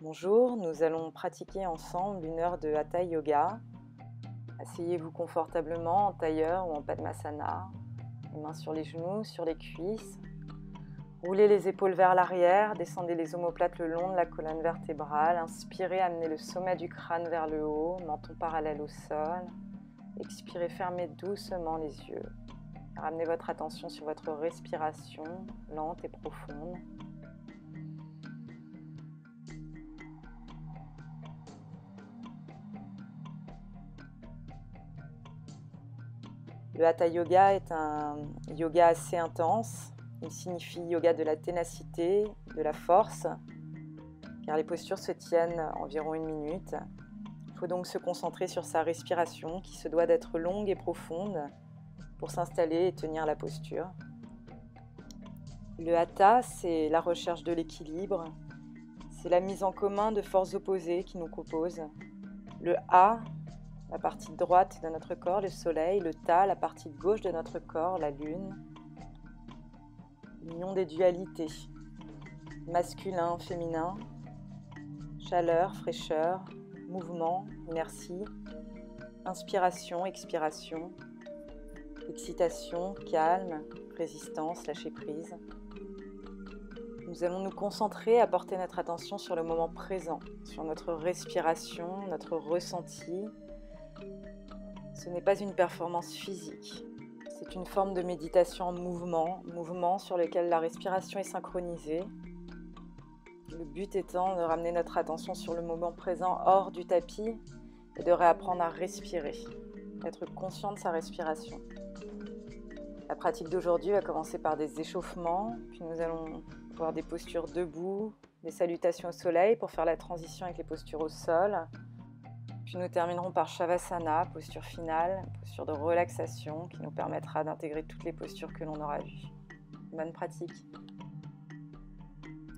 Bonjour, nous allons pratiquer ensemble 1 heure de Hatha Yoga. Asseyez-vous confortablement en tailleur ou en Padmasana, les mains sur les genoux, sur les cuisses. Roulez les épaules vers l'arrière, descendez les omoplates le long de la colonne vertébrale. Inspirez, amenez le sommet du crâne vers le haut, menton parallèle au sol. Expirez, fermez doucement les yeux. Ramenez votre attention sur votre respiration, lente et profonde. Le Hatha Yoga est un yoga assez intense. Il signifie yoga de la ténacité, de la force, car les postures se tiennent environ 1 minute. Il faut donc se concentrer sur sa respiration qui se doit d'être longue et profonde pour s'installer et tenir la posture. Le Hatha, c'est la recherche de l'équilibre, c'est la mise en commun de forces opposées qui nous composent. Le Ha, la partie droite de notre corps, le soleil, le Ta, la partie gauche de notre corps, la lune. L'union des dualités, masculin, féminin, chaleur, fraîcheur, mouvement, inertie, inspiration, expiration, excitation, calme, résistance, lâcher prise. Nous allons nous concentrer à porter notre attention sur le moment présent, sur notre respiration, notre ressenti. Ce n'est pas une performance physique, c'est une forme de méditation en mouvement sur lequel la respiration est synchronisée. Le but étant de ramener notre attention sur le moment présent hors du tapis et de réapprendre à respirer, être conscient de sa respiration. La pratique d'aujourd'hui va commencer par des échauffements, puis nous allons voir des postures debout, des salutations au soleil pour faire la transition avec les postures au sol. Puis nous terminerons par Shavasana, posture finale, posture de relaxation qui nous permettra d'intégrer toutes les postures que l'on aura vues. Bonne pratique.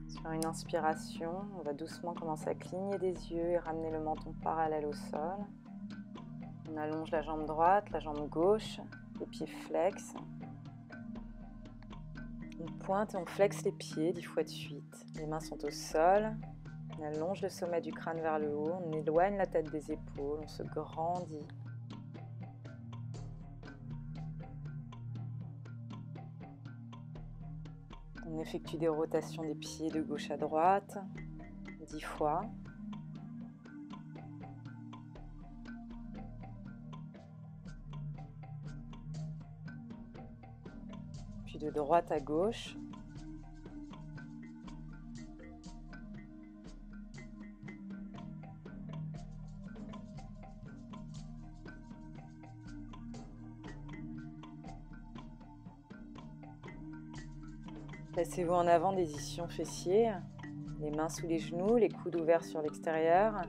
Sur une inspiration, on va doucement commencer à cligner des yeux et ramener le menton parallèle au sol. On allonge la jambe droite, la jambe gauche, les pieds flex. On pointe et on flexe les pieds 10 fois de suite. Les mains sont au sol. On allonge le sommet du crâne vers le haut, on éloigne la tête des épaules, on se grandit. On effectue des rotations des pieds de gauche à droite, 10 fois. Puis de droite à gauche. Placez-vous en avant des ischions fessiers, les mains sous les genoux, les coudes ouverts sur l'extérieur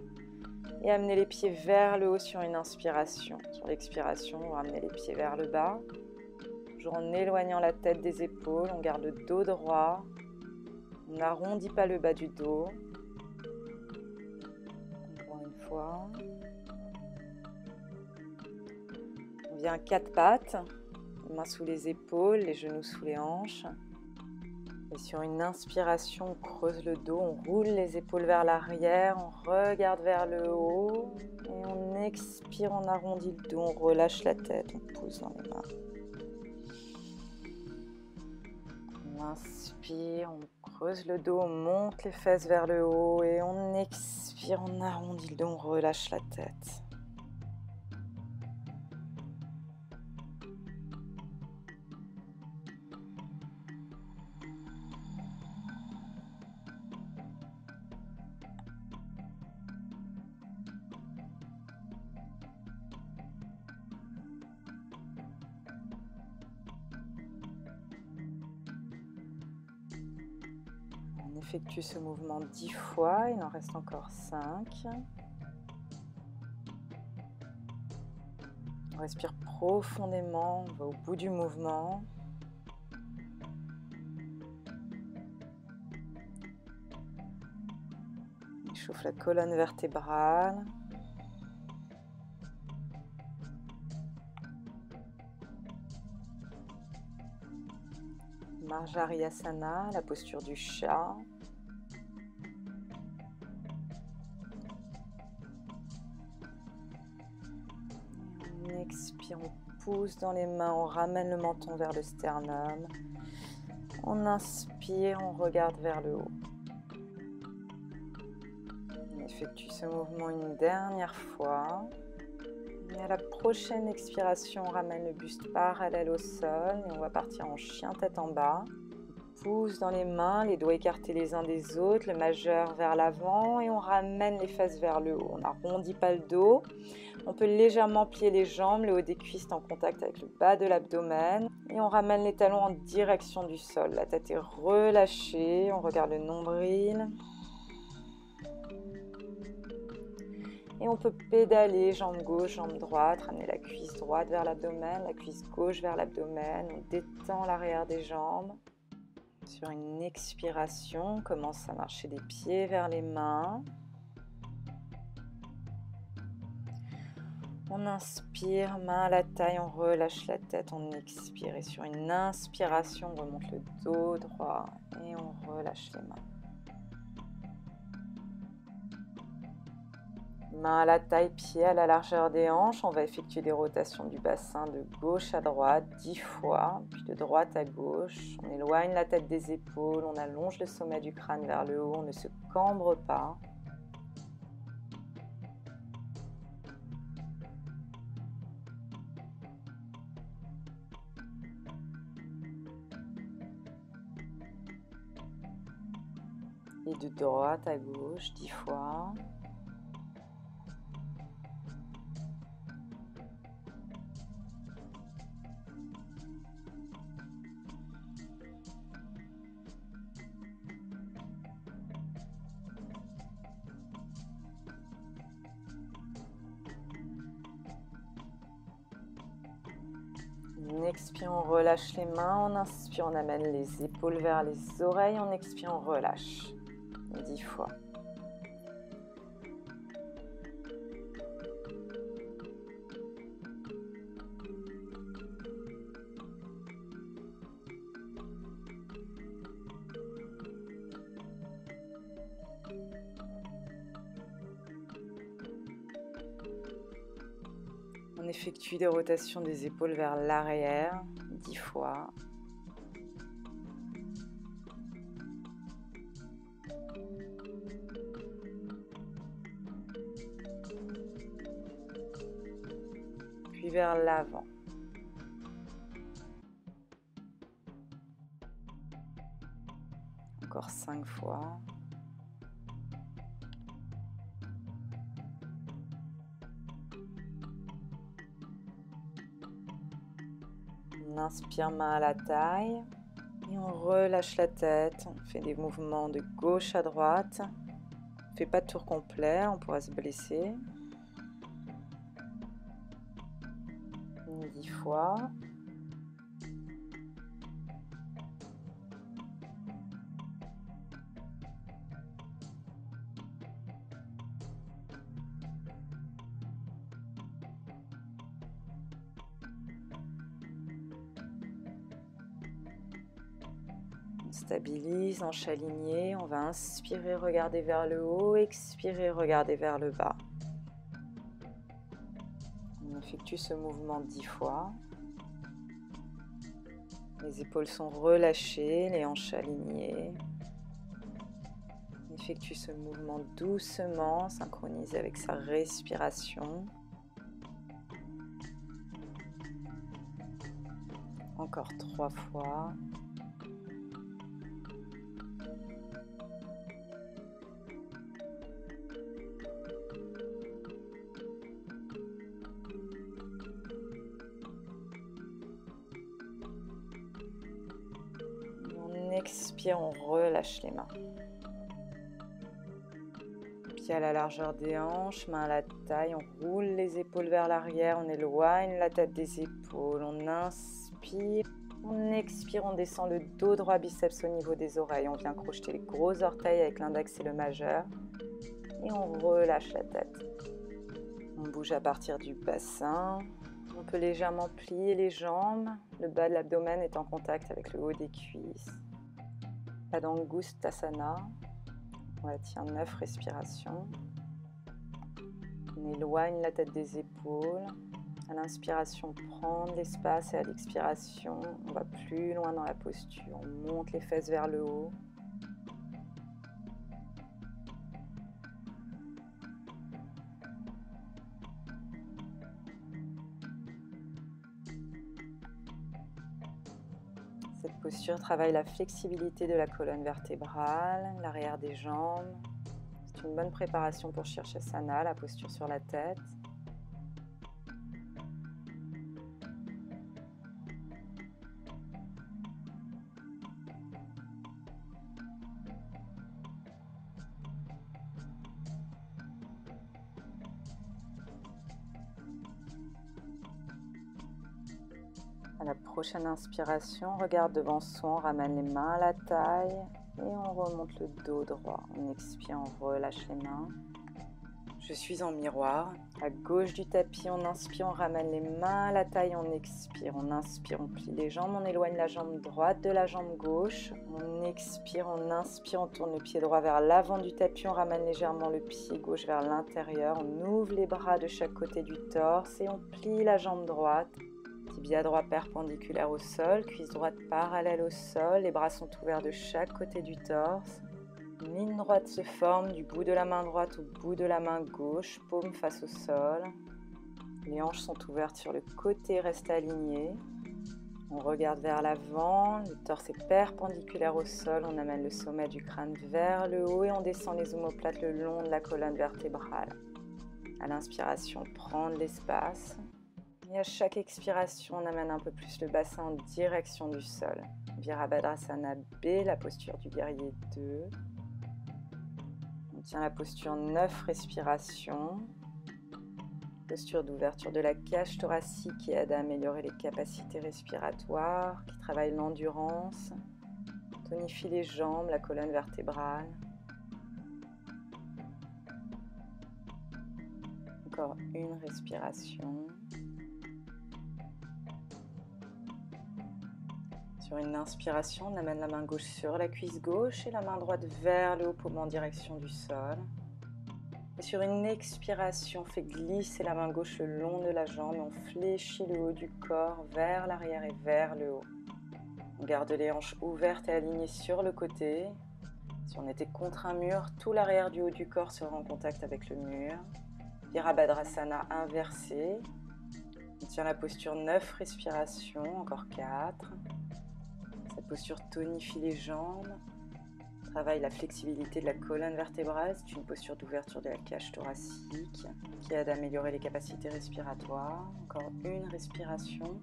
et amenez les pieds vers le haut sur une inspiration. Sur l'expiration, on ramenez les pieds vers le bas, toujours en éloignant la tête des épaules, on garde le dos droit, on n'arrondit pas le bas du dos. Encore une fois. On vient à 4 pattes, les mains sous les épaules, les genoux sous les hanches. Et sur une inspiration, on creuse le dos, on roule les épaules vers l'arrière, on regarde vers le haut. Et on expire, on arrondit le dos, on relâche la tête, on pousse dans les mains. On inspire, on creuse le dos, on monte les fesses vers le haut. Et on expire, on arrondit le dos, on relâche la tête. On effectue ce mouvement 10 fois, il en reste encore 5. On respire profondément, on va au bout du mouvement. On échauffe la colonne vertébrale. Marjaryasana, la posture du chat. expire, on pousse dans les mains, on ramène le menton vers le sternum. On inspire, on regarde vers le haut. On effectue ce mouvement une dernière fois. Et à la prochaine expiration, on ramène le buste parallèle au sol et on va partir en chien tête en bas. On pousse dans les mains, les doigts écartés les uns des autres, le majeur vers l'avant et on ramène les fesses vers le haut. On n'arrondit pas le dos. On peut légèrement plier les jambes, le haut des cuisses en contact avec le bas de l'abdomen. Et on ramène les talons en direction du sol. La tête est relâchée, on regarde le nombril. Et on peut pédaler, jambe gauche, jambe droite, ramener la cuisse droite vers l'abdomen, la cuisse gauche vers l'abdomen. On détend l'arrière des jambes. Sur une expiration, on commence à marcher des pieds vers les mains. On inspire, main à la taille, on relâche la tête, on expire. Et sur une inspiration, on remonte le dos droit et on relâche les mains. Main à la taille, pied à la largeur des hanches. On va effectuer des rotations du bassin de gauche à droite 10 fois, puis de droite à gauche. On éloigne la tête des épaules, on allonge le sommet du crâne vers le haut, on ne se cambre pas. Et de droite à gauche 10 fois. On expire, on relâche les mains. On inspire, on amène les épaules vers les oreilles. On expire, on relâche. 10 fois. On effectue des rotations des épaules vers l'arrière 10 fois. Puis vers l'avant. Encore 5 fois. On inspire, main à la taille. Et on relâche la tête. On fait des mouvements de gauche à droite. On ne fait pas de tour complet, on pourra se blesser. 10 fois. On stabilise, hanche alignée. On va inspirer, regarder vers le haut. Expirer, regarder vers le bas. On effectue ce mouvement 10 fois. Les épaules sont relâchées, les hanches alignées. On effectue ce mouvement doucement, synchronisé avec sa respiration. Encore 3 fois. Expire, on relâche les mains. Pieds à la largeur des hanches, main à la taille, on roule les épaules vers l'arrière, on éloigne la tête des épaules, on inspire, on expire, on descend le dos droit, biceps au niveau des oreilles, on vient crocheter les gros orteils avec l'index et le majeur et on relâche la tête. On bouge à partir du bassin. On peut légèrement plier les jambes, le bas de l'abdomen est en contact avec le haut des cuisses. Padangusthasana, on la tient 9 respirations. On éloigne la tête des épaules, À l'inspiration, prendre l'espace et à l'expiration, on va plus loin dans la posture. On monte les fesses vers le haut. Cette posture travaille la flexibilité de la colonne vertébrale, l'arrière des jambes. C'est une bonne préparation pour Shirshasana, la posture sur la tête. À la prochaine inspiration, regarde devant soi, on ramène les mains à la taille et on remonte le dos droit. On expire, on relâche les mains. Je suis en miroir. À gauche du tapis, on inspire, on ramène les mains à la taille, on expire. On inspire, on plie les jambes, on éloigne la jambe droite de la jambe gauche. On expire, on inspire, on tourne le pied droit vers l'avant du tapis, on ramène légèrement le pied gauche vers l'intérieur. On ouvre les bras de chaque côté du torse et on plie la jambe droite. Tibia droit perpendiculaire au sol, cuisse droite parallèle au sol. Les bras sont ouverts de chaque côté du torse. Une ligne droite se forme du bout de la main droite au bout de la main gauche, paume face au sol. Les hanches sont ouvertes sur le côté, restent alignées. On regarde vers l'avant, le torse est perpendiculaire au sol. On amène le sommet du crâne vers le haut et on descend les omoplates le long de la colonne vertébrale. À l'inspiration, prendre l'espace. Et à chaque expiration, on amène un peu plus le bassin en direction du sol. Virabhadrasana B, la posture du guerrier 2. On tient la posture 9 respirations. Posture d'ouverture de la cage thoracique qui aide à améliorer les capacités respiratoires, qui travaille l'endurance, tonifie les jambes, la colonne vertébrale. Encore une respiration. Sur une inspiration, on amène la main gauche sur la cuisse gauche et la main droite vers le haut, paume en direction du sol. Et sur une expiration, on fait glisser la main gauche le long de la jambe et on fléchit le haut du corps vers l'arrière et vers le haut. On garde les hanches ouvertes et alignées sur le côté. Si on était contre un mur, tout l'arrière du haut du corps sera en contact avec le mur. Virabhadrasana inversé. On tient la posture 9 respirations, encore 4. Cette posture tonifie les jambes, travaille la flexibilité de la colonne vertébrale. C'est une posture d'ouverture de la cage thoracique qui aide à améliorer les capacités respiratoires. Encore une respiration.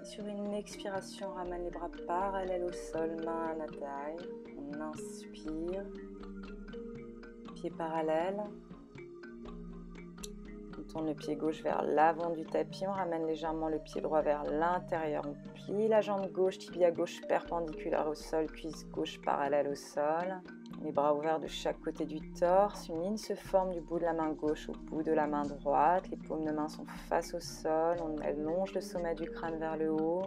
Et sur une expiration, on ramène les bras parallèles au sol, main à la taille. On inspire, pied parallèle. On tourne le pied gauche vers l'avant du tapis, on ramène légèrement le pied droit vers l'intérieur. On plie la jambe gauche, tibia gauche perpendiculaire au sol, cuisse gauche parallèle au sol. Les bras ouverts de chaque côté du torse. Une ligne se forme du bout de la main gauche au bout de la main droite. Les paumes de main sont face au sol. On allonge le sommet du crâne vers le haut.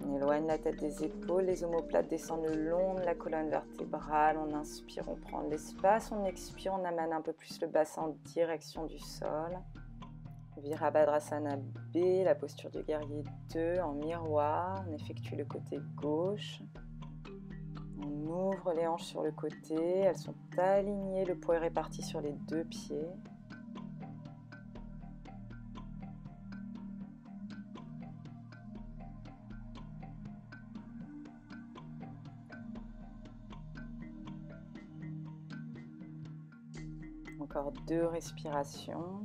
On éloigne la tête des épaules. Les omoplates descendent le long de la colonne vertébrale. On inspire, on prend de l'espace. On expire, on amène un peu plus le bassin en direction du sol. Virabhadrasana B, la posture du guerrier 2 en miroir. On effectue le côté gauche. On ouvre les hanches sur le côté. Elles sont alignées. Le poids est réparti sur les deux pieds. Encore 2 respirations.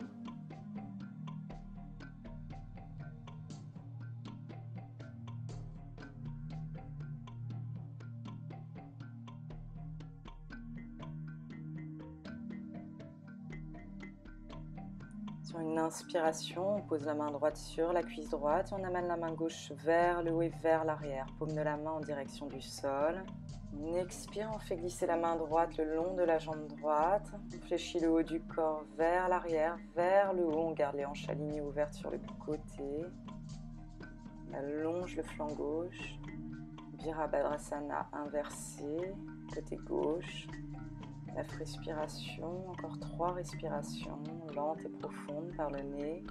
Sur une inspiration, on pose la main droite sur la cuisse droite et on amène la main gauche vers le haut et vers l'arrière. Paume de la main en direction du sol. On expire, on fait glisser la main droite le long de la jambe droite. On fléchit le haut du corps vers l'arrière, vers le haut. On garde les hanches alignées ouvertes sur le côté. On allonge le flanc gauche. Virabhadrasana inversé, côté gauche. 9 respirations, encore 3 respirations. lente et profonde par le nez.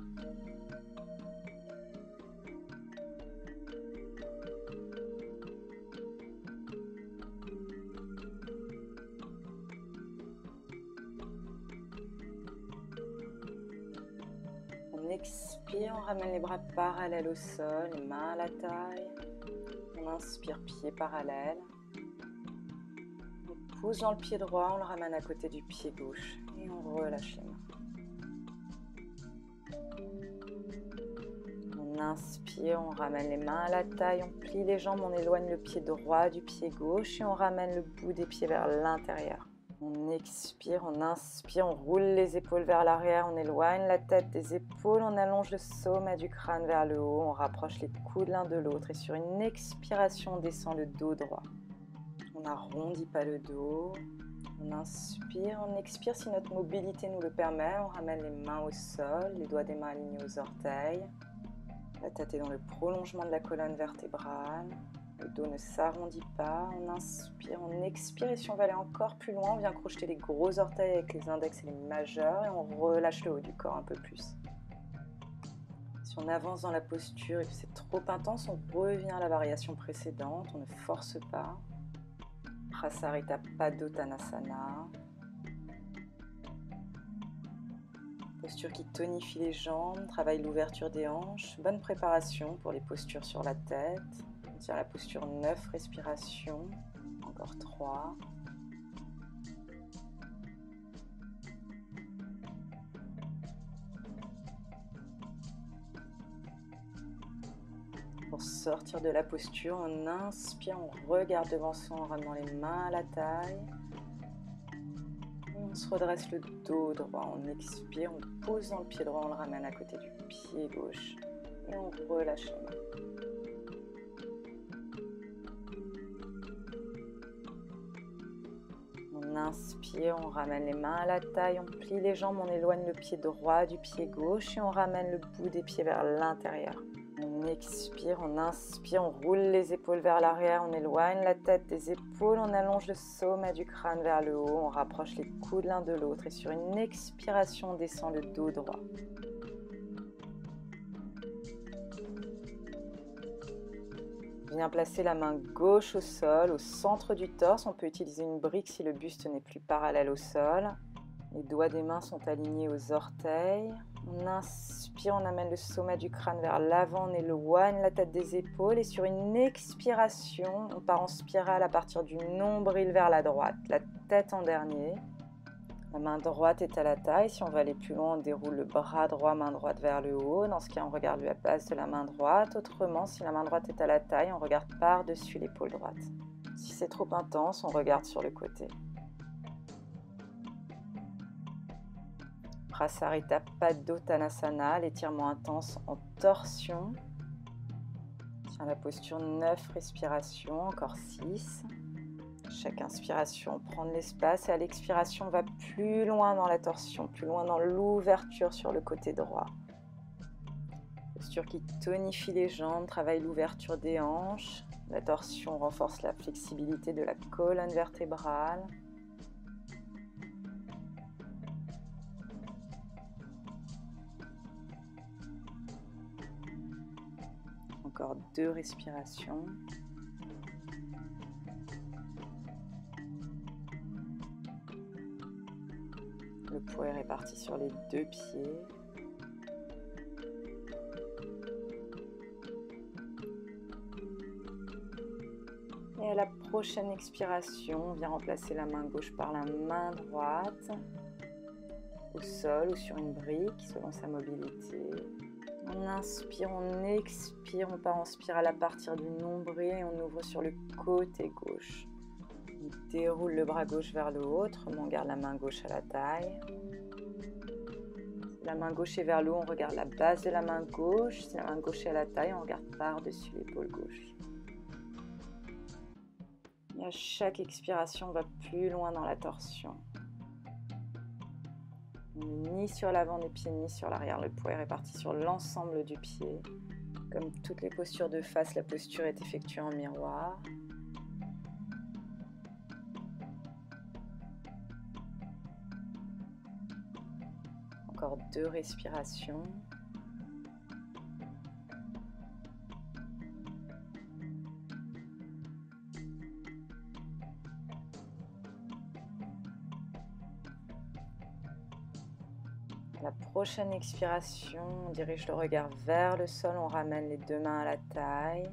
On expire, on ramène les bras parallèles au sol, les mains à la taille. On inspire, pied parallèle. On pousse dans le pied droit, on le ramène à côté du pied gauche et on relâche les mains. On inspire, on ramène les mains à la taille, on plie les jambes, on éloigne le pied droit du pied gauche et on ramène le bout des pieds vers l'intérieur. On expire, on inspire, on roule les épaules vers l'arrière, on éloigne la tête des épaules, on allonge le sommet du crâne vers le haut, on rapproche les coudes l'un de l'autre et sur une expiration, on descend le dos droit. On n'arrondit pas le dos, on inspire, on expire si notre mobilité nous le permet, on ramène les mains au sol, les doigts des mains alignés aux orteils, la tête est dans le prolongement de la colonne vertébrale. Le dos ne s'arrondit pas, on inspire, on expire et si on va aller encore plus loin, on vient crocheter les gros orteils avec les index et les majeurs et on relâche le haut du corps un peu plus. Si on avance dans la posture et que c'est trop intense, on revient à la variation précédente, on ne force pas. Prasarita Padottanasana. Posture qui tonifie les jambes, travaille l'ouverture des hanches, bonne préparation pour les postures sur la tête. On tient la posture 9 respirations, encore 3. Pour sortir de la posture, on inspire, on regarde devant soi en ramenant les mains à la taille. On se redresse le dos droit, on expire, on pose dans le pied droit, on le ramène à côté du pied gauche et on relâche les mains. On inspire, on ramène les mains à la taille, on plie les jambes, on éloigne le pied droit du pied gauche et on ramène le bout des pieds vers l'intérieur. On expire, on inspire, on roule les épaules vers l'arrière, on éloigne la tête des épaules, on allonge le sommet du crâne vers le haut, on rapproche les coudes l'un de l'autre et sur une expiration, on descend le dos droit. Viens placer la main gauche au sol, au centre du torse. On peut utiliser une brique si le buste n'est plus parallèle au sol. Les doigts des mains sont alignés aux orteils. On inspire, on amène le sommet du crâne vers l'avant, on éloigne la tête des épaules et sur une expiration, on part en spirale à partir du nombril vers la droite, la tête en dernier. La main droite est à la taille. Si on veut aller plus loin, on déroule le bras droit, main droite vers le haut. Dans ce cas, on regarde la base de la main droite. Autrement, si la main droite est à la taille, on regarde par-dessus l'épaule droite. Si c'est trop intense, on regarde sur le côté. Prasarita Padottanasana, l'étirement intense en torsion. Tiens la posture 9 respirations, encore 6. Chaque inspiration, prend de l'espace et à l'expiration, on va plus loin dans la torsion, plus loin dans l'ouverture sur le côté droit. Posture qui tonifie les jambes, travaille l'ouverture des hanches. La torsion renforce la flexibilité de la colonne vertébrale. Encore 2 respirations. Le poids est réparti sur les 2 pieds. Et à la prochaine expiration, on vient remplacer la main gauche par la main droite, au sol ou sur une brique, selon sa mobilité. On inspire, on expire, on part en spirale à partir du nombril et on ouvre sur le côté gauche. On déroule le bras gauche vers le haut, autrement on garde la main gauche à la taille. Si la main gauche est vers le haut, on regarde la base de la main gauche. Si la main gauche est à la taille, on regarde par-dessus l'épaule gauche. Et à chaque expiration, on va plus loin dans la torsion. On n'est ni sur l'avant des pieds, ni sur l'arrière. Le poids est réparti sur l'ensemble du pied. Comme toutes les postures de face, la posture est effectuée en miroir. Encore 2 respirations. La prochaine expiration, on dirige le regard vers le sol, on ramène les 2 mains à la taille.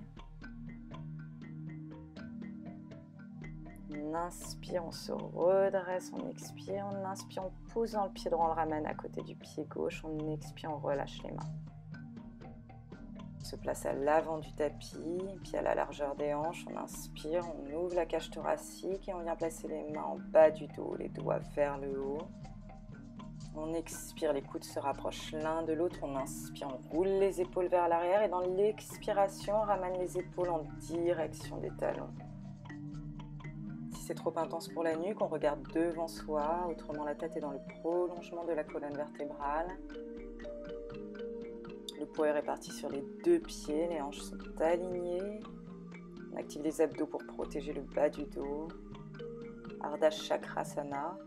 On inspire, on se redresse, on expire, on inspire, on pousse dans le pied droit, on le ramène à côté du pied gauche, on expire, on relâche les mains. On se place à l'avant du tapis, puis à la largeur des hanches, on inspire, on ouvre la cage thoracique et on vient placer les mains en bas du dos, les doigts vers le haut. On expire, les coudes se rapprochent l'un de l'autre, on inspire, on roule les épaules vers l'arrière et dans l'expiration, on ramène les épaules en direction des talons. Si c'est trop intense pour la nuque, on regarde devant soi, autrement la tête est dans le prolongement de la colonne vertébrale. Le poids est réparti sur les 2 pieds, les hanches sont alignées. On active les abdos pour protéger le bas du dos. Ardha Chakrasana.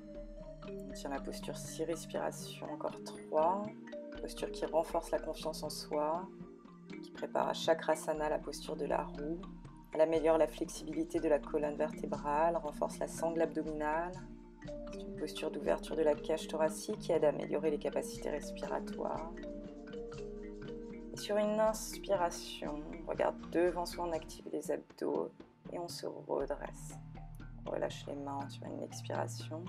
On tient la posture 6 respirations, encore 3. Posture qui renforce la confiance en soi, qui prépare à Chakrasana, la posture de la roue. Elle améliore la flexibilité de la colonne vertébrale, renforce la sangle abdominale. C'est une posture d'ouverture de la cage thoracique qui aide à améliorer les capacités respiratoires. Et sur une inspiration, on regarde devant soi, on active les abdos et on se redresse. On relâche les mains sur une expiration.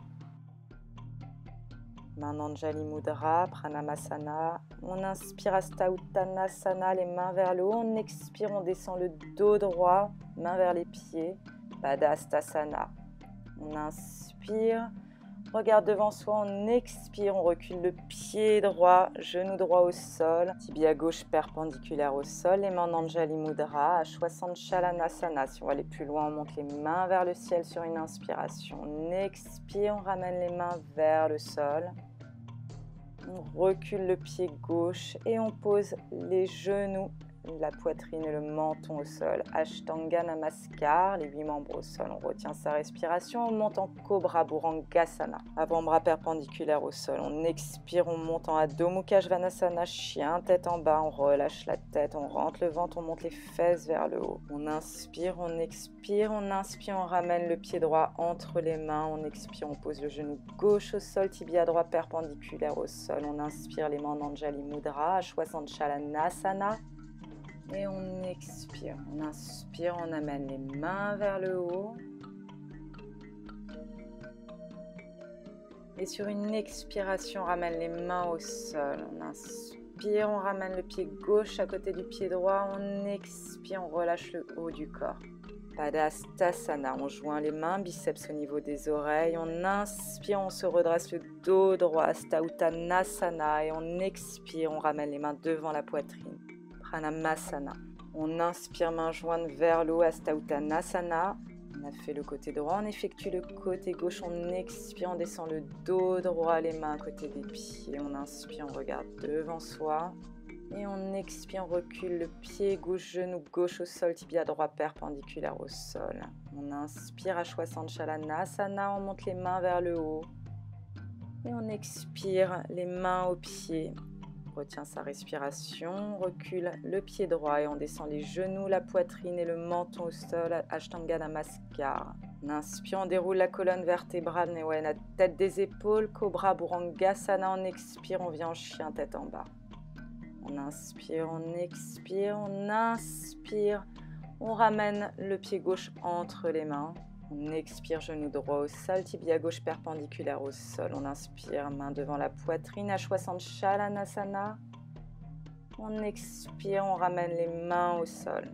Main Anjali Mudra, Pranamasana. On inspire Hasta Uttanasana, les mains vers le haut. On expire, on descend le dos droit, mains vers les pieds. Padastasana. On inspire, regarde devant soi, on expire, on recule le pied droit, genou droit au sol. Tibia gauche perpendiculaire au sol, les mains Anjali Mudra, Chalanasana. Si on va aller plus loin, on monte les mains vers le ciel sur une inspiration. On expire, on ramène les mains vers le sol. On recule le pied gauche et on pose les genoux, la poitrine et le menton au sol. Ashtanga Namaskar, les 8 membres au sol. On retient sa respiration, on monte en Cobra Bhurangasana. Avant-bras perpendiculaire au sol. On expire, on monte en Adho Mukha Svanasana, chien, tête en bas. On relâche la tête, on rentre le ventre, on monte les fesses vers le haut. On inspire, on expire, on inspire, on ramène le pied droit entre les mains. On expire, on pose le genou gauche au sol, tibia droit perpendiculaire au sol. On inspire, les mains en Anjali Mudra, Chalanasana. Et on expire, on inspire, on amène les mains vers le haut. Et sur une expiration, on ramène les mains au sol. On inspire, on ramène le pied gauche à côté du pied droit. On expire, on relâche le haut du corps. Padastasana, on joint les mains, biceps au niveau des oreilles. On inspire, on se redresse le dos droit, Hasta Uttanasana. Et on expire, on ramène les mains devant la poitrine. Pranamasana. On inspire, main jointe vers le haut, Hasta Uttanasana. On a fait le côté droit, on effectue le côté gauche, on expire, on descend le dos droit, les mains à côté des pieds. On inspire, on regarde devant soi. Et on expire, on recule le pied gauche, genou gauche au sol, tibia droit perpendiculaire au sol. On inspire, Chalanasana, on monte les mains vers le haut. Et on expire, les mains aux pieds. On retient sa respiration, on recule le pied droit et on descend les genoux, la poitrine et le menton au sol, Ashtanga Namaskar. On inspire, on déroule la colonne vertébrale, la tête des épaules, Cobra Bhurangasana. On expire, on vient en chien, tête en bas. On inspire, on expire, on inspire, on ramène le pied gauche entre les mains. On expire, genou droit au sol, tibia gauche perpendiculaire au sol. On inspire, main devant la poitrine, Chalanasana. On expire, on ramène les mains au sol.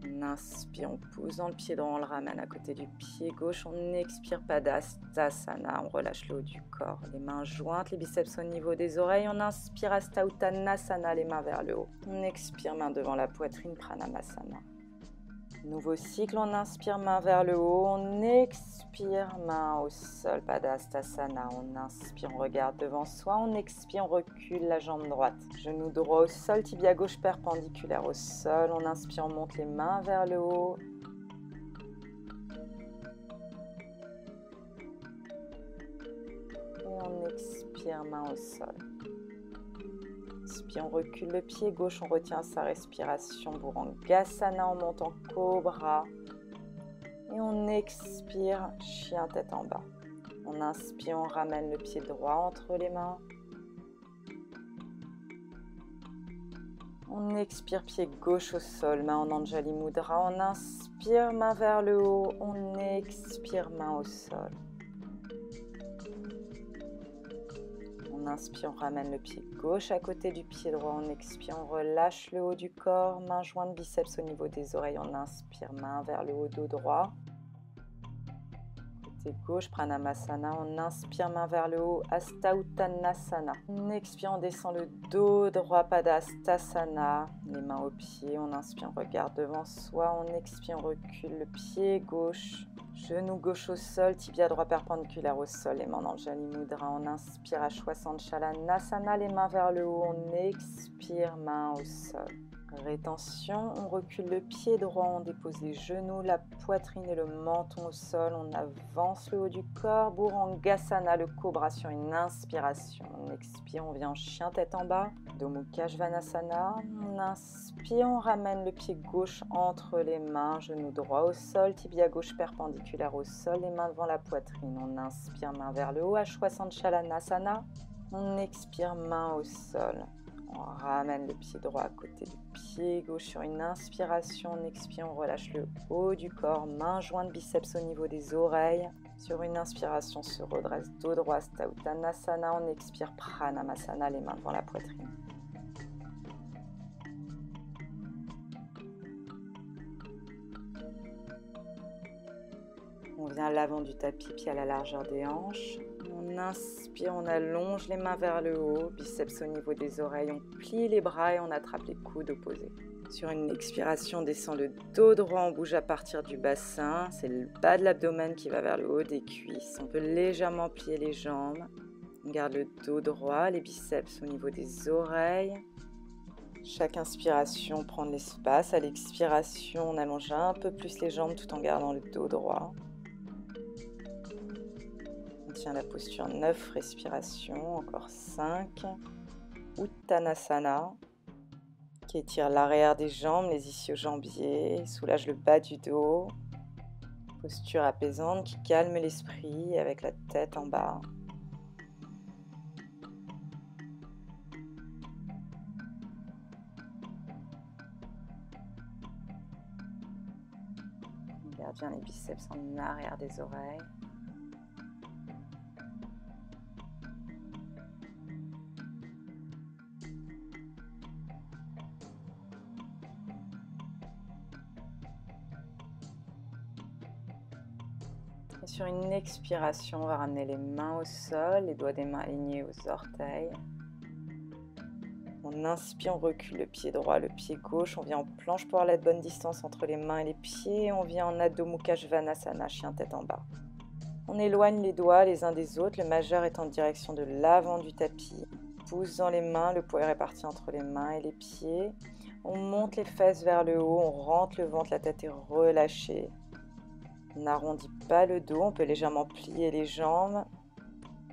On inspire, on pousse dans le pied droit, on le ramène à côté du pied gauche. On expire, Padastasana, on relâche le haut du corps. Les mains jointes, les biceps au niveau des oreilles. On inspire, Hasta Uttanasana, les mains vers le haut. On expire, main devant la poitrine, Pranamasana. Nouveau cycle, on inspire, main vers le haut, on expire, main au sol, Padastasana. On inspire, on regarde devant soi, on expire, on recule la jambe droite. Genou droit au sol, tibia gauche perpendiculaire au sol. On inspire, on monte les mains vers le haut. Et on expire, main au sol. inspire, on recule le pied gauche, on retient sa respiration. Bhurangasana, on monte en cobra. Et on expire, chien tête en bas. On inspire, on ramène le pied droit entre les mains. On expire, pied gauche au sol, main en Anjali Mudra. On inspire, main vers le haut. On expire, main au sol. On inspire, on ramène le pied gauche à côté du pied droit. On expire, on relâche le haut du corps. Main jointe, biceps au niveau des oreilles. On inspire, main vers le haut, dos droit. Côté gauche, Pranamasana. On inspire, main vers le haut, Hasta Uttanasana. On expire, on descend le dos droit, Padastasana. Les mains aux pieds. On inspire, on regarde devant soi. On expire, on recule le pied gauche. Genou gauche au sol, tibia droit perpendiculaire au sol, les mains dans le Jali Mudra. On inspire à Chalanasana, les mains vers le haut. On expire, main au sol. Rétention, on recule le pied droit, on dépose les genoux, la poitrine et le menton au sol. On avance le haut du corps. Bhurangasana, le cobra sur une inspiration. On expire, on vient en chien tête en bas. Adho Mukha Svanasana. On inspire, on ramène le pied gauche entre les mains, genou droit au sol, tibia gauche perpendiculaire au sol, les mains devant la poitrine. On inspire, main vers le haut, Chalanasana. On expire, main au sol. On ramène le pied droit à côté du pied gauche sur une inspiration. On expire, on relâche le haut du corps, main jointe, biceps au niveau des oreilles. Sur une inspiration, on se redresse dos droit, Hasta Uttanasana. On expire, Pranamasana, les mains devant la poitrine. On vient à l'avant du tapis, pied à la largeur des hanches. On inspire, on allonge les mains vers le haut, biceps au niveau des oreilles. On plie les bras et on attrape les coudes opposés. Sur une expiration, on descend le dos droit, on bouge à partir du bassin. C'est le bas de l'abdomen qui va vers le haut des cuisses. On peut légèrement plier les jambes. On garde le dos droit, les biceps au niveau des oreilles. Chaque inspiration, prend de l'espace. À l'expiration, on allonge un peu plus les jambes tout en gardant le dos droit. On tient la posture 9 respirations, encore 5. Uttanasana, qui étire l'arrière des jambes, les ischio-jambiers, soulage le bas du dos. Posture apaisante qui calme l'esprit avec la tête en bas. On garde bien les biceps en arrière des oreilles. Et sur une expiration, on va ramener les mains au sol, les doigts des mains alignés aux orteils. On inspire, on recule le pied droit, le pied gauche. On vient en planche pour avoir la bonne distance entre les mains et les pieds. On vient en Adho Mukha Svanasana, chien tête en bas. On éloigne les doigts les uns des autres. Le majeur est en direction de l'avant du tapis. Pouce dans les mains, le poids est réparti entre les mains et les pieds. On monte les fesses vers le haut, on rentre le ventre, la tête est relâchée. On n'arrondit pas le dos, on peut légèrement plier les jambes.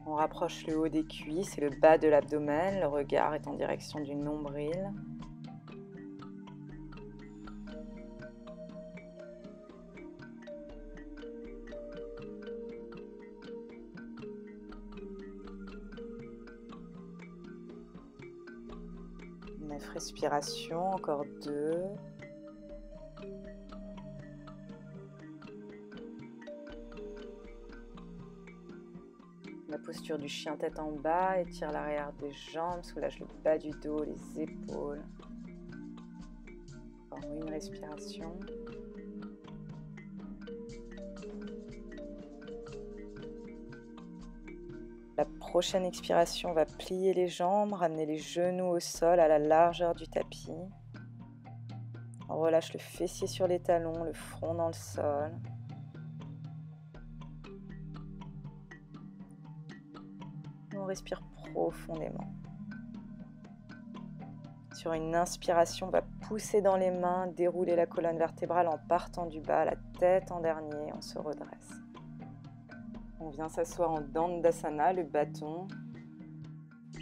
On rapproche le haut des cuisses et le bas de l'abdomen. Le regard est en direction du nombril. Respiration, encore 2. La posture du chien tête en bas, étire l'arrière des jambes, soulage le bas du dos, les épaules. Encore une respiration. La prochaine expiration, on va plier les jambes, ramener les genoux au sol à la largeur du tapis. On relâche le fessier sur les talons, le front dans le sol. On respire profondément. Sur une inspiration, on va pousser dans les mains, dérouler la colonne vertébrale en partant du bas, la tête en dernier, on se redresse. On vient s'asseoir en Dandasana, le bâton.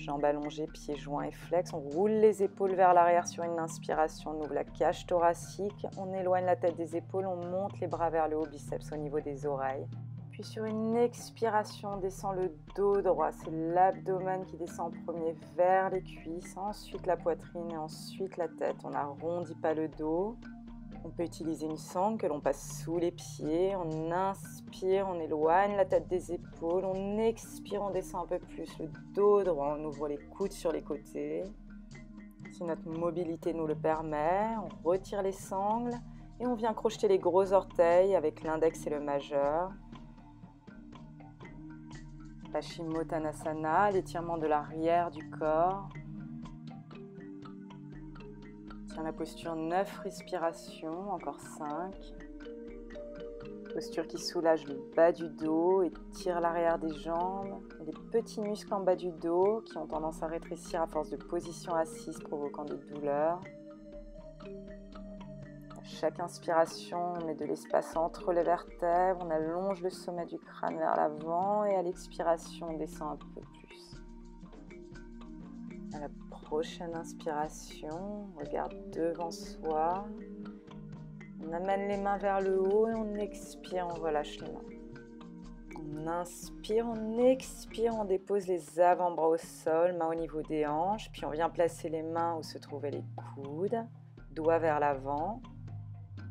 Jambes allongées, pieds joints et flex. On roule les épaules vers l'arrière sur une inspiration. On ouvre la cage thoracique. On éloigne la tête des épaules. On monte les bras vers le haut, biceps au niveau des oreilles. Puis sur une expiration, on descend le dos droit. C'est l'abdomen qui descend en premier vers les cuisses. Ensuite la poitrine et ensuite la tête. On n'arrondit pas le dos. On peut utiliser une sangle que l'on passe sous les pieds. On inspire, on éloigne la tête des épaules. On expire, on descend un peu plus le dos droit. On ouvre les coudes sur les côtés. Si notre mobilité nous le permet, on retire les sangles et on vient crocheter les gros orteils avec l'index et le majeur. Paschimottanasana, l'étirement de l'arrière du corps. Tiens la posture, 9 respirations, encore 5. Posture qui soulage le bas du dos, étire l'arrière des jambes. Les petits muscles en bas du dos qui ont tendance à rétrécir à force de position assise, provoquant des douleurs. À chaque inspiration, on met de l'espace entre les vertèbres, on allonge le sommet du crâne vers l'avant et à l'expiration, on descend un peu plus. À la prochaine inspiration, on regarde devant soi. On amène les mains vers le haut et on expire, on relâche les mains. On inspire, on expire, on dépose les avant-bras au sol, mains au niveau des hanches. Puis on vient placer les mains où se trouvaient les coudes, doigts vers l'avant.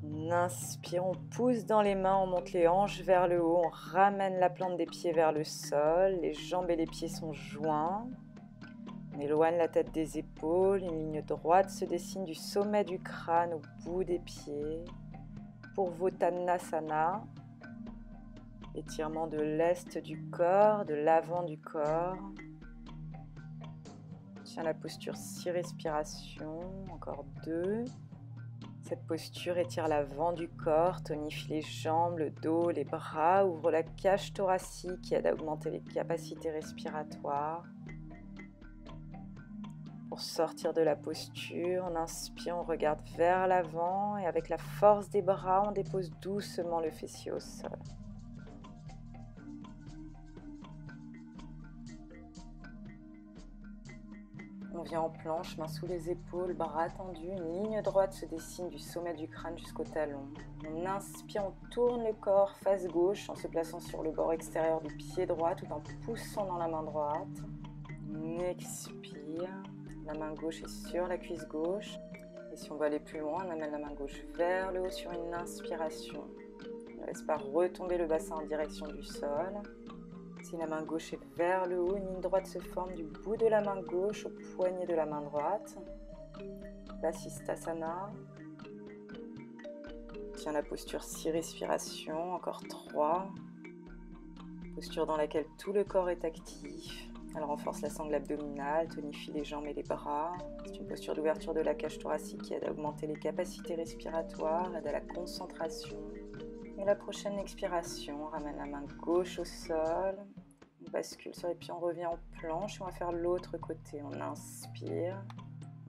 On inspire, on pousse dans les mains, on monte les hanches vers le haut, on ramène la plante des pieds vers le sol, les jambes et les pieds sont joints. On éloigne la tête des épaules, une ligne droite se dessine du sommet du crâne au bout des pieds. Purvottanasana, étirement de l'est du corps, de l'avant du corps. Tiens la posture 6 respirations, encore 2. Cette posture étire l'avant du corps, tonifie les jambes, le dos, les bras, ouvre la cage thoracique qui aide à augmenter les capacités respiratoires. Pour sortir de la posture, on inspire, on regarde vers l'avant et avec la force des bras, on dépose doucement le fessier au sol. On vient en planche, mains sous les épaules, bras tendus, une ligne droite se dessine du sommet du crâne jusqu'au talon. On inspire, on tourne le corps face gauche en se plaçant sur le bord extérieur du pied droit tout en poussant dans la main droite. On expire. La main gauche est sur la cuisse gauche. Et si on veut aller plus loin, on amène la main gauche vers le haut sur une inspiration. On ne laisse pas retomber le bassin en direction du sol. Si la main gauche est vers le haut, une ligne droite se forme du bout de la main gauche au poignet de la main droite. Vasisthasana. Tiens la posture 6 respirations, encore 3. Posture dans laquelle tout le corps est actif. Elle renforce la sangle abdominale, tonifie les jambes et les bras. C'est une posture d'ouverture de la cage thoracique qui aide à augmenter les capacités respiratoires, aide à la concentration. Et la prochaine expiration, on ramène la main gauche au sol. On bascule sur les pieds, on revient en planche et on va faire l'autre côté. On inspire.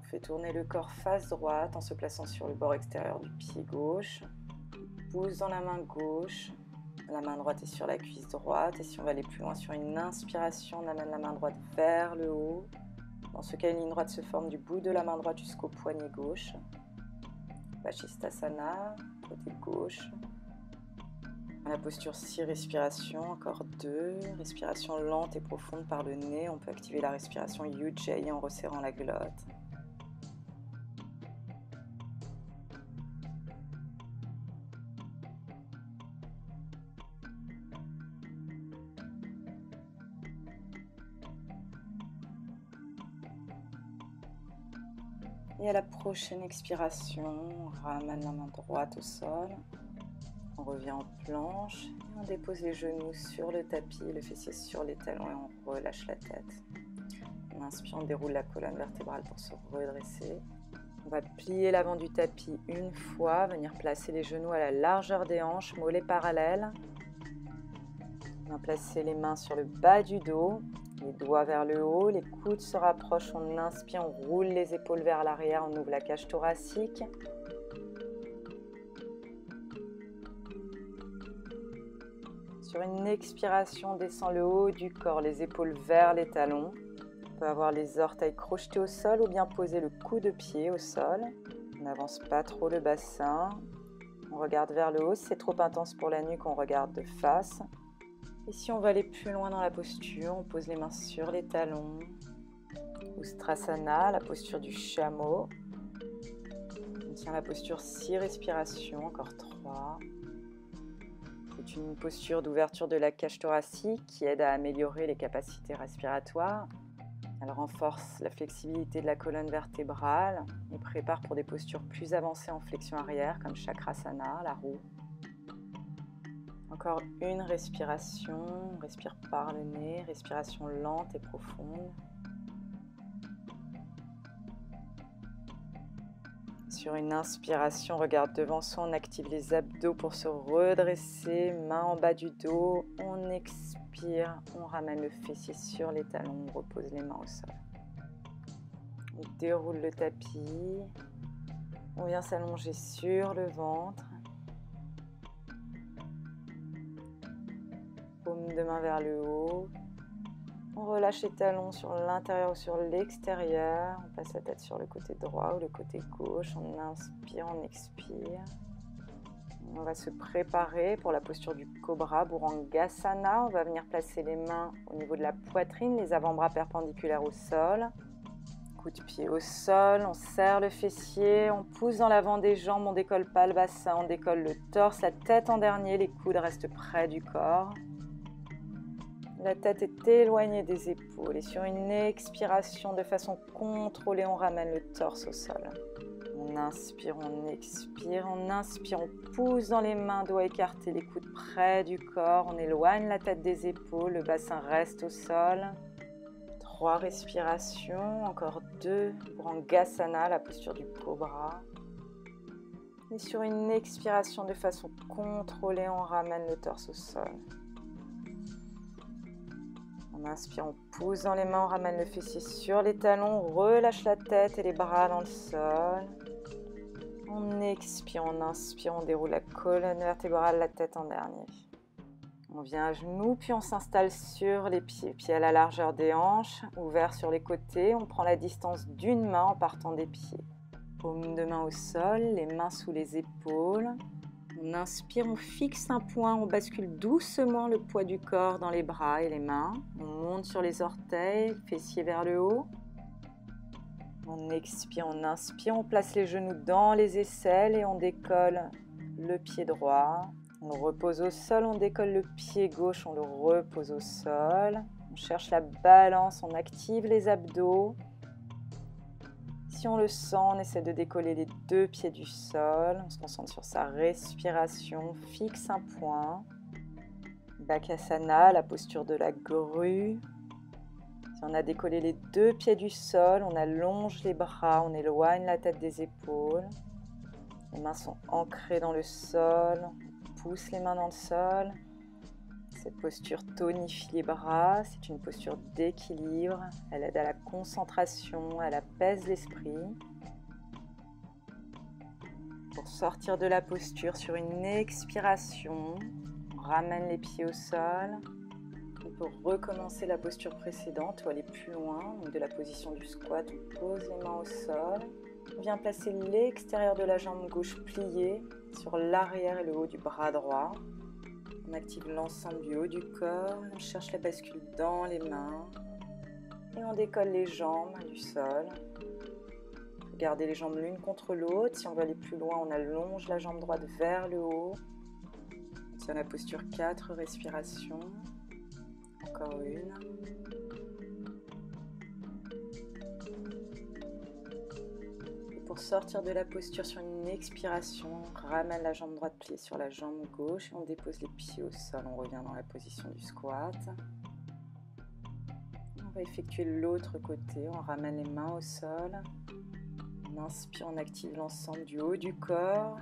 On fait tourner le corps face droite en se plaçant sur le bord extérieur du pied gauche. On pousse dans la main gauche. La main droite est sur la cuisse droite et si on va aller plus loin sur une inspiration, on amène la main droite vers le haut. Dans ce cas, une ligne droite se forme du bout de la main droite jusqu'au poignet gauche. Vasisthasana, côté gauche. À la posture 6 respirations, encore 2. Respiration lente et profonde par le nez. On peut activer la respiration Ujjayi en resserrant la glotte. Et à la prochaine expiration, on ramène la main droite au sol. On revient en planche et on dépose les genoux sur le tapis, le fessier sur les talons et on relâche la tête. On inspire, on déroule la colonne vertébrale pour se redresser. On va plier l'avant du tapis une fois, venir placer les genoux à la largeur des hanches, mollets parallèles. On va placer les mains sur le bas du dos. Les doigts vers le haut, les coudes se rapprochent, on inspire, on roule les épaules vers l'arrière, on ouvre la cage thoracique. Sur une expiration, on descend le haut du corps, les épaules vers les talons. On peut avoir les orteils crochetés au sol ou bien poser le coude de pied au sol. On n'avance pas trop le bassin. On regarde vers le haut. Si c'est trop intense pour la nuque, on regarde de face. Et si on veut aller plus loin dans la posture, on pose les mains sur les talons. Ustrasana, la posture du chameau. On tient la posture 6 respirations, encore 3. C'est une posture d'ouverture de la cage thoracique qui aide à améliorer les capacités respiratoires. Elle renforce la flexibilité de la colonne vertébrale et prépare pour des postures plus avancées en flexion arrière comme Chakrasana, la roue. Encore une respiration, on respire par le nez, respiration lente et profonde. Sur une inspiration, on regarde devant soi, on active les abdos pour se redresser, main en bas du dos, on expire, on ramène le fessier sur les talons, on repose les mains au sol. On déroule le tapis, on vient s'allonger sur le ventre, paume de main vers le haut. On relâche les talons sur l'intérieur ou sur l'extérieur. On passe la tête sur le côté droit ou le côté gauche. On inspire, on expire. On va se préparer pour la posture du Cobra, Bhurangasana. On va venir placer les mains au niveau de la poitrine, les avant-bras perpendiculaires au sol. Coup de pied au sol, on serre le fessier, on pousse dans l'avant des jambes, on décolle pas le bassin, on décolle le torse, la tête en dernier, les coudes restent près du corps. La tête est éloignée des épaules et sur une expiration de façon contrôlée, on ramène le torse au sol. On inspire, on expire, on inspire, on pousse dans les mains, doigts écartés, les coudes près du corps, on éloigne la tête des épaules, le bassin reste au sol. 3 respirations, encore 2, Bhurangasana, la posture du Cobra. Et sur une expiration de façon contrôlée, on ramène le torse au sol. On inspire, on pousse dans les mains, on ramène le fessier sur les talons, on relâche la tête et les bras dans le sol. On expire, on inspire, on déroule la colonne vertébrale, la tête en dernier. On vient à genoux, puis on s'installe sur les pieds. Pieds à la largeur des hanches, ouverts sur les côtés. On prend la distance d'une main en partant des pieds. Paume de main au sol, les mains sous les épaules. On inspire, on fixe un point, on bascule doucement le poids du corps dans les bras et les mains. On monte sur les orteils, fessiers vers le haut. On expire, on inspire, on place les genoux dans les aisselles et on décolle le pied droit. On le repose au sol, on décolle le pied gauche, on le repose au sol. On cherche la balance, on active les abdos. Si on le sent, on essaie de décoller les 2 pieds du sol. On se concentre sur sa respiration, fixe un point. Bakasana, la posture de la grue. Si on a décollé les 2 pieds du sol, on allonge les bras, on éloigne la tête des épaules. Les mains sont ancrées dans le sol. On pousse les mains dans le sol. Cette posture tonifie les bras, c'est une posture d'équilibre, elle aide à la concentration, elle apaise l'esprit. Pour sortir de la posture sur une expiration, on ramène les pieds au sol. On peut recommencer la posture précédente ou aller plus loin, donc de la position du squat, on pose les mains au sol. On vient placer l'extérieur de la jambe gauche pliée sur l'arrière et le haut du bras droit. On active l'ensemble du haut du corps, on cherche la bascule dans les mains et on décolle les jambes du sol. On peut garder les jambes l'une contre l'autre. Si on veut aller plus loin, on allonge la jambe droite vers le haut. On tient la posture 4 respirations. Encore une. Pour sortir de la posture sur une expiration, on ramène la jambe droite pliée sur la jambe gauche et on dépose les pieds au sol. On revient dans la position du squat. On va effectuer l'autre côté. On ramène les mains au sol. On inspire, on active l'ensemble du haut du corps.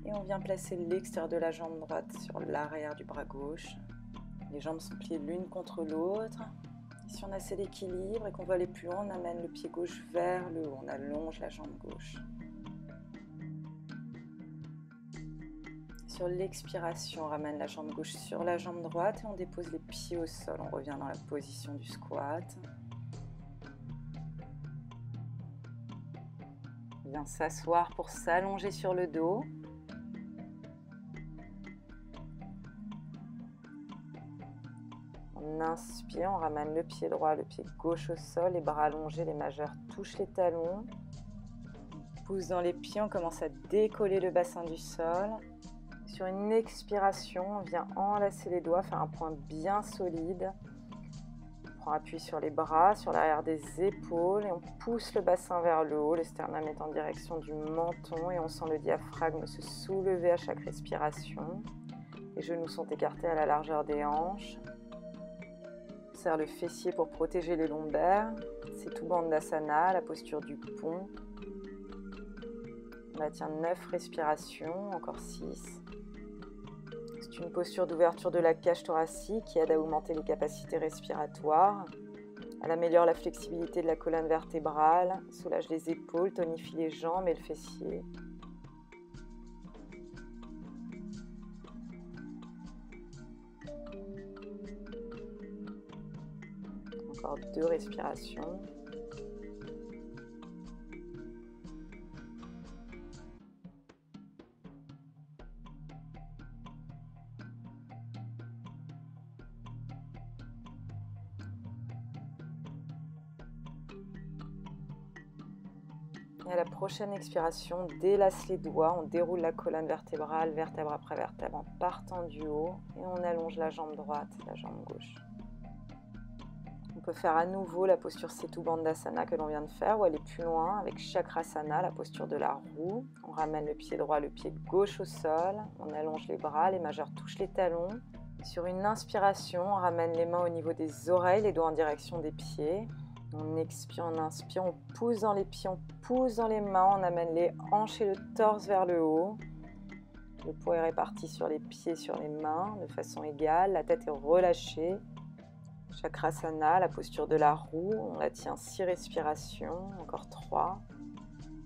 Et on vient placer l'extérieur de la jambe droite sur l'arrière du bras gauche. Les jambes sont pliées l'une contre l'autre. Si on a assez d'équilibre et qu'on veut aller plus loin, on amène le pied gauche vers le haut, on allonge la jambe gauche. Sur l'expiration, on ramène la jambe gauche sur la jambe droite et on dépose les pieds au sol. On revient dans la position du squat. On vient s'asseoir pour s'allonger sur le dos. On inspire, on ramène le pied droit, le pied gauche au sol, les bras allongés, les majeurs touchent les talons. On pousse dans les pieds, on commence à décoller le bassin du sol. Sur une expiration, on vient enlacer les doigts, faire un point bien solide. On prend appui sur les bras, sur l'arrière des épaules et on pousse le bassin vers le haut. Le sternum est en direction du menton et on sent le diaphragme se soulever à chaque respiration. Les genoux sont écartés à la largeur des hanches. On serre le fessier pour protéger les lombaires. Setu Bandhasana, la posture du pont. On maintient 9 respirations, encore 6. C'est une posture d'ouverture de la cage thoracique qui aide à augmenter les capacités respiratoires. Elle améliore la flexibilité de la colonne vertébrale, soulage les épaules, tonifie les jambes et le fessier. Encore 2 respirations. Et à la prochaine expiration, délace les doigts, on déroule la colonne vertébrale, vertèbre après vertèbre, en partant du haut et on allonge la jambe droite, la jambe gauche. On peut faire à nouveau la posture Setu Bandhasana que l'on vient de faire ou aller plus loin avec Chakrasana, la posture de la roue. On ramène le pied droit, le pied gauche au sol, on allonge les bras, les majeurs touchent les talons. Sur une inspiration, on ramène les mains au niveau des oreilles, les doigts en direction des pieds. On expire, on inspire, on pousse dans les pieds, on pousse dans les mains, on amène les hanches et le torse vers le haut. Le poids est réparti sur les pieds, sur les mains de façon égale. La tête est relâchée. Chakrasana, la posture de la roue. On la tient 6 respirations, encore 3.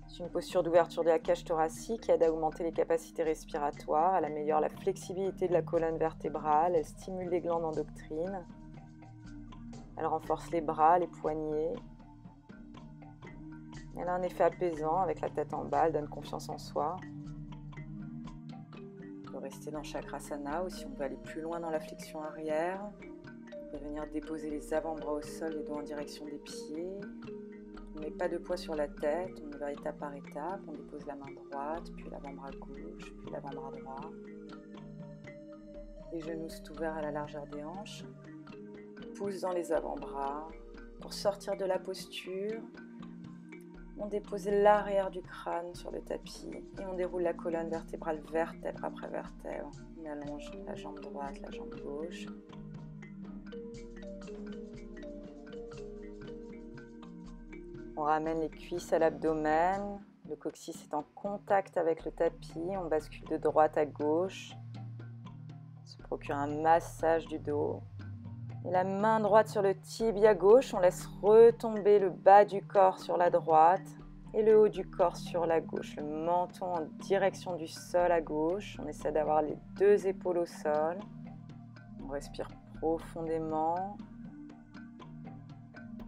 C'est une posture d'ouverture de la cage thoracique qui aide à augmenter les capacités respiratoires. Elle améliore la flexibilité de la colonne vertébrale. Elle stimule les glandes endocrines. Elle renforce les bras, les poignets. Elle a un effet apaisant avec la tête en bas, elle donne confiance en soi. On peut rester dans Chakrasana ou si on veut aller plus loin dans la flexion arrière, on peut venir déposer les avant-bras au sol, les doigts en direction des pieds. On ne met pas de poids sur la tête, on y va étape par étape. On dépose la main droite, puis l'avant-bras gauche, puis l'avant-bras droit. Les genoux sont ouverts à la largeur des hanches. Pousse dans les avant-bras. Pour sortir de la posture, on dépose l'arrière du crâne sur le tapis et on déroule la colonne vertébrale vertèbre après vertèbre. On allonge la jambe droite, la jambe gauche. On ramène les cuisses à l'abdomen. Le coccyx est en contact avec le tapis. On bascule de droite à gauche. On se procure un massage du dos. Et la main droite sur le tibia gauche, on laisse retomber le bas du corps sur la droite et le haut du corps sur la gauche. Le menton en direction du sol à gauche. On essaie d'avoir les 2 épaules au sol. On respire profondément.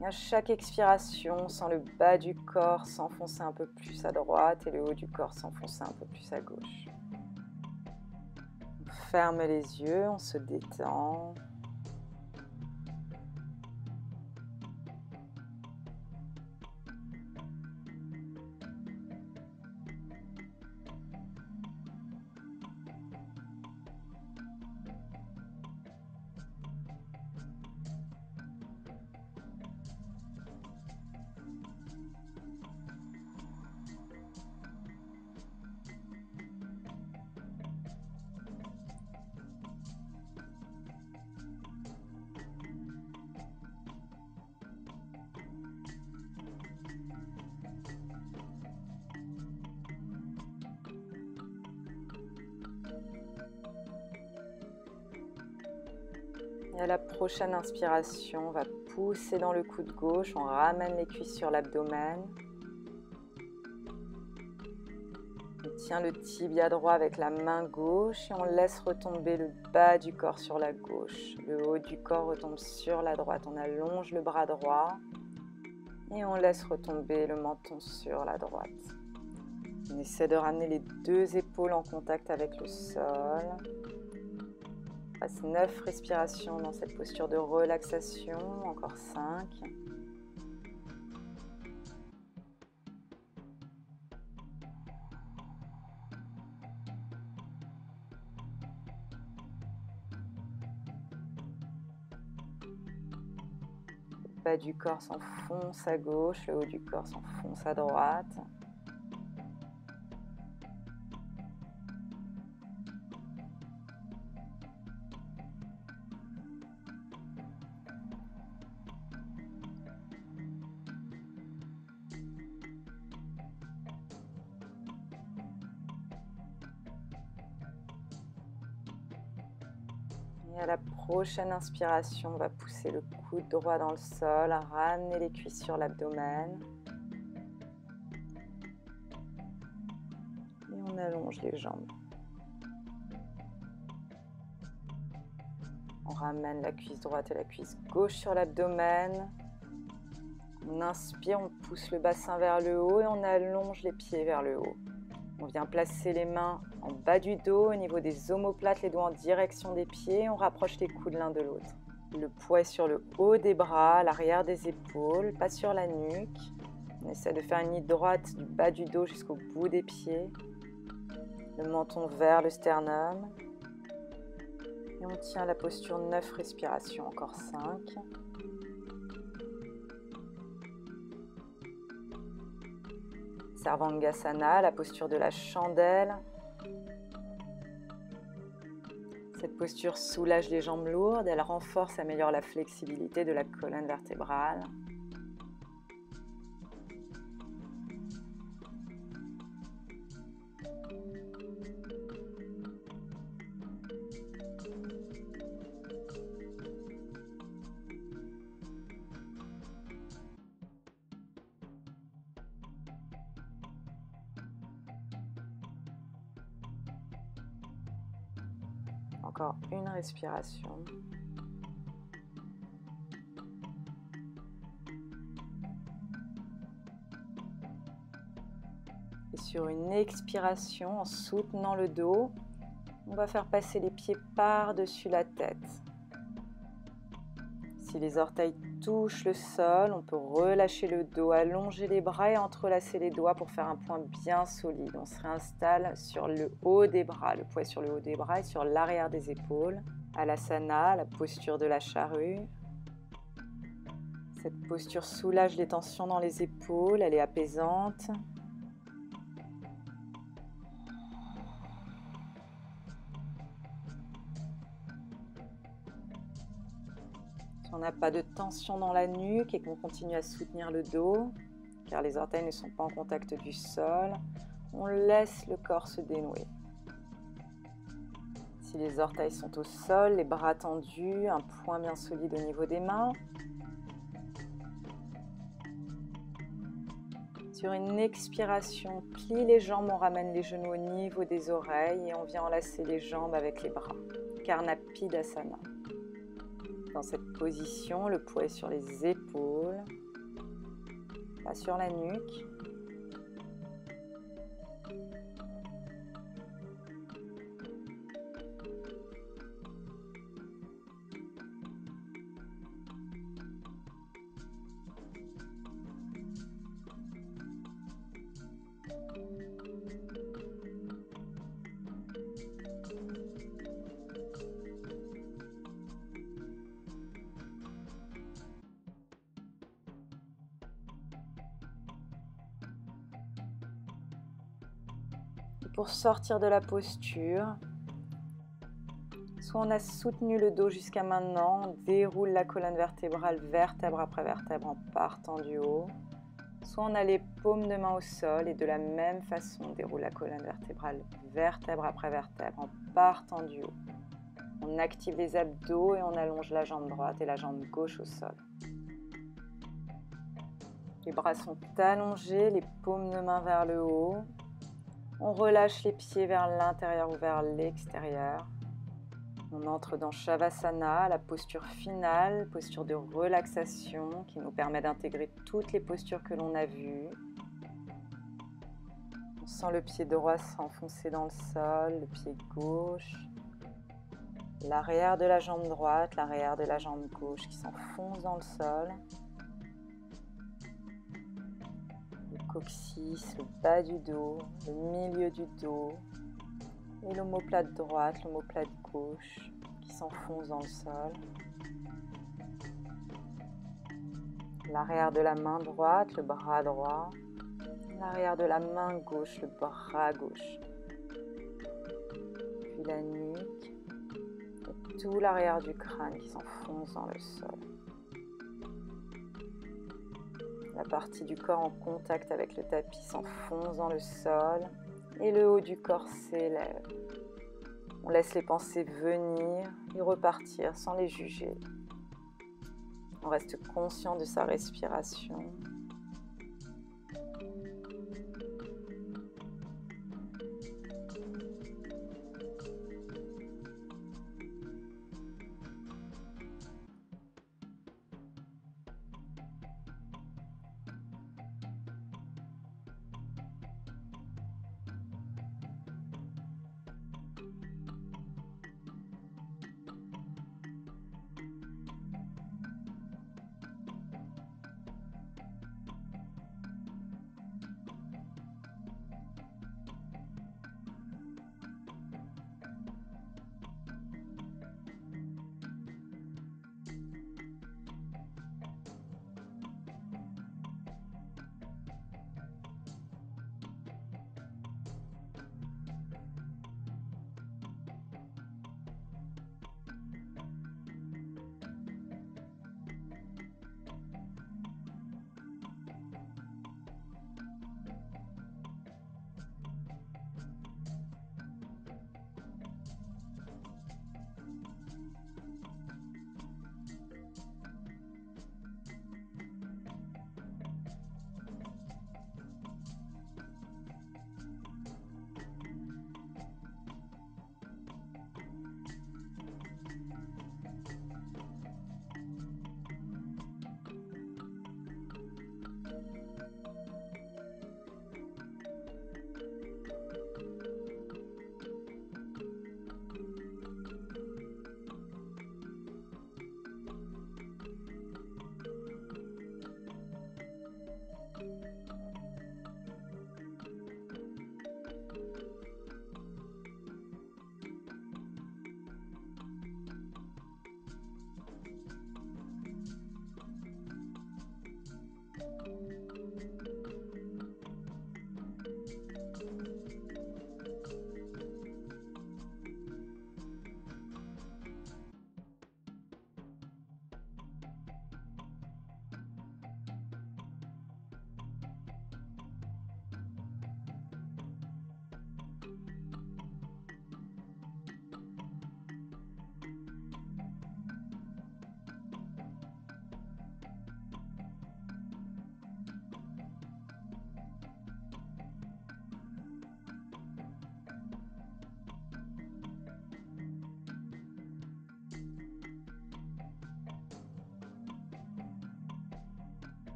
Et à chaque expiration, on sent le bas du corps s'enfoncer un peu plus à droite et le haut du corps s'enfoncer un peu plus à gauche. On ferme les yeux, on se détend. Et à la prochaine inspiration, on va pousser dans le coude gauche, on ramène les cuisses sur l'abdomen. On tient le tibia droit avec la main gauche et on laisse retomber le bas du corps sur la gauche. Le haut du corps retombe sur la droite. On allonge le bras droit et on laisse retomber le menton sur la droite. On essaie de ramener les deux épaules en contact avec le sol. On passe 9 respirations dans cette posture de relaxation, encore 5. Le bas du corps s'enfonce à gauche, le haut du corps s'enfonce à droite. Et à la prochaine inspiration, on va pousser le coude droit dans le sol, ramener les cuisses sur l'abdomen. Et on allonge les jambes. On ramène la cuisse droite et la cuisse gauche sur l'abdomen. On inspire, on pousse le bassin vers le haut et on allonge les pieds vers le haut. On vient placer les mains en bas du dos, au niveau des omoplates, les doigts en direction des pieds. On rapproche les coudes l'un de l'autre. Le poids est sur le haut des bras, l'arrière des épaules, pas sur la nuque. On essaie de faire une ligne droite du bas du dos jusqu'au bout des pieds. Le menton vers le sternum. Et on tient la posture 9 respirations, encore 5. Sarvangasana, la posture de la chandelle. Cette posture soulage les jambes lourdes, elle renforce, améliore la flexibilité de la colonne vertébrale. Encore une respiration. Et sur une expiration, en soutenant le dos, on va faire passer les pieds par-dessus la tête. Si les orteils touchent le sol, on peut relâcher le dos, allonger les bras et entrelacer les doigts pour faire un point bien solide. On se réinstalle sur le haut des bras, le poids sur le haut des bras et sur l'arrière des épaules. Alasana, la posture de la charrue. Cette posture soulage les tensions dans les épaules, elle est apaisante. Si on n'a pas de tension dans la nuque et qu'on continue à soutenir le dos, car les orteils ne sont pas en contact du sol, on laisse le corps se dénouer. Si les orteils sont au sol, les bras tendus, un point bien solide au niveau des mains. Sur une expiration, plie les jambes, on ramène les genoux au niveau des oreilles et on vient enlacer les jambes avec les bras. Karnapidasana. Dans cette position, le poids est sur les épaules, pas sur la nuque. Pour sortir de la posture, soit on a soutenu le dos jusqu'à maintenant, on déroule la colonne vertébrale vertèbre après vertèbre en partant du haut, soit on a les paumes de main au sol et de la même façon on déroule la colonne vertébrale vertèbre après vertèbre en partant du haut. On active les abdos et on allonge la jambe droite et la jambe gauche au sol. Les bras sont allongés, les paumes de main vers le haut. On relâche les pieds vers l'intérieur ou vers l'extérieur. On entre dans Shavasana, la posture finale, posture de relaxation qui nous permet d'intégrer toutes les postures que l'on a vues. On sent le pied droit s'enfoncer dans le sol, le pied gauche, l'arrière de la jambe droite, l'arrière de la jambe gauche qui s'enfonce dans le sol. Le coccyx, le bas du dos, le milieu du dos et l'omoplate droite, l'omoplate gauche qui s'enfonce dans le sol. L'arrière de la main droite, le bras droit. L'arrière de la main gauche, le bras gauche. Puis la nuque et tout l'arrière du crâne qui s'enfonce dans le sol. La partie du corps en contact avec le tapis s'enfonce dans le sol et le haut du corps s'élève. On laisse les pensées venir et repartir sans les juger. On reste conscient de sa respiration.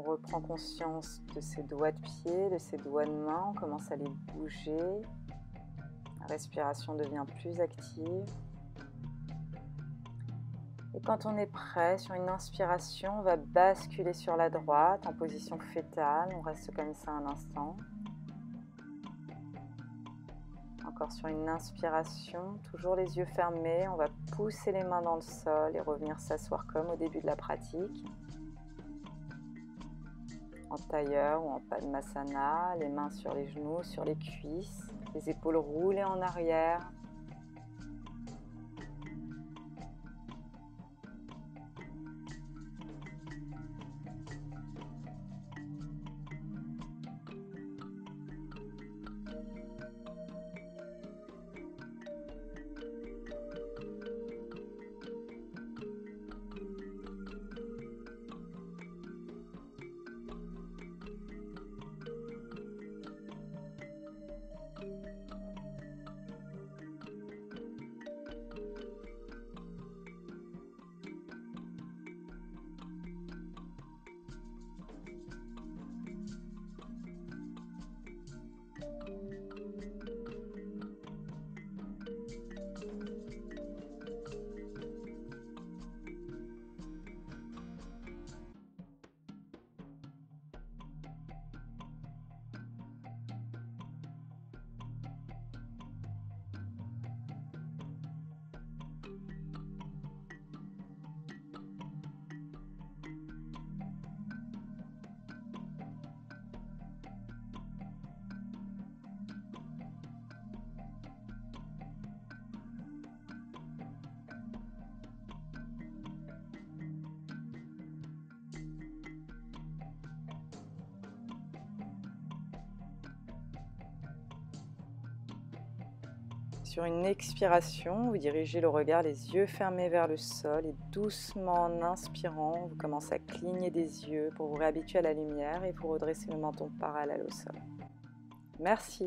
On reprend conscience de ses doigts de pied, de ses doigts de main, on commence à les bouger. La respiration devient plus active. Et quand on est prêt, sur une inspiration, on va basculer sur la droite en position fétale. On reste comme ça un instant. Encore sur une inspiration, toujours les yeux fermés, on va pousser les mains dans le sol et revenir s'asseoir comme au début de la pratique. En tailleur ou en Padmasana, les mains sur les genoux, sur les cuisses, les épaules roulées en arrière. Sur une expiration, vous dirigez le regard, les yeux fermés vers le sol et doucement en inspirant, vous commencez à cligner des yeux pour vous réhabituer à la lumière et vous redresser le menton parallèle au sol. Merci.